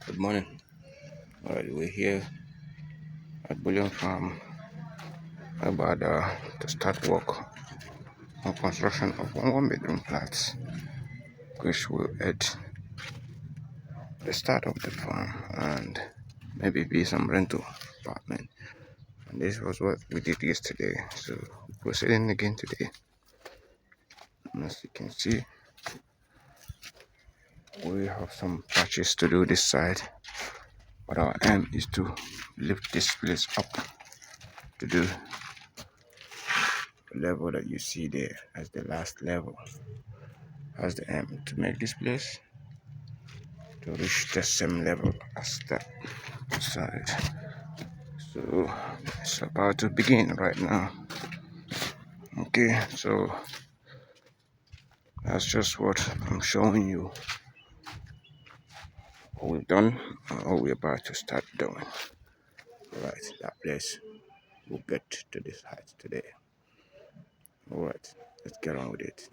Good morning. Alright, we're here at Bullion Farm, Egbeada, to start work on construction of one bedroom flats, which will at the start of the farm and maybe be some rental apartment. And this was what we did yesterday, so proceeding again today. And as you can see, we have some patches to do this side, but our aim is to lift this place up to do the level that you see there as the last level. As the aim to make this place to reach the same level as that side. So it's about to begin right now. Okay, so that's just what I'm showing you. What we've done and what we're about to start doing. Alright, that place will get to this height today. Alright, let's get on with it.